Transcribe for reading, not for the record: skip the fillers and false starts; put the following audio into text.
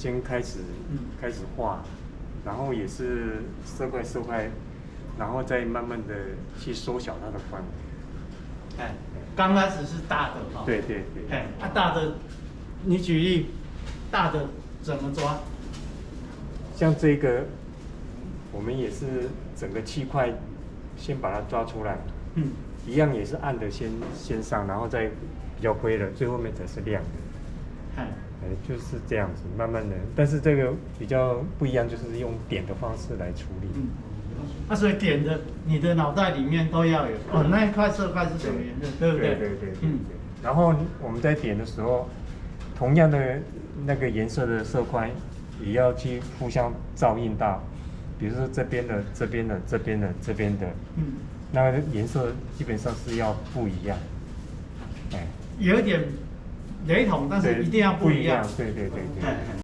先开始画，然后也是色块，然后再慢慢的去缩小它的范围。哎，刚开始是大的哈。对。哎，大的，你举例，大的怎么抓？像这个，我们也是整个气块先把它抓出来，一样也是暗的先上，然后再比较灰的，最后面才是亮的。就是这样子，慢慢的。但是这个比较不一样，就是用点的方式来处理。所以点的，你的脑袋里面都要有那一块色块是什么颜色，对不对？对。然后我们在点的时候，同样的那个颜色的色块，也要去互相照应到，比如说这边的、这边的、这边的、这边的，那个颜色基本上是要不一样。有一点雷同，但是一定要不一样。对。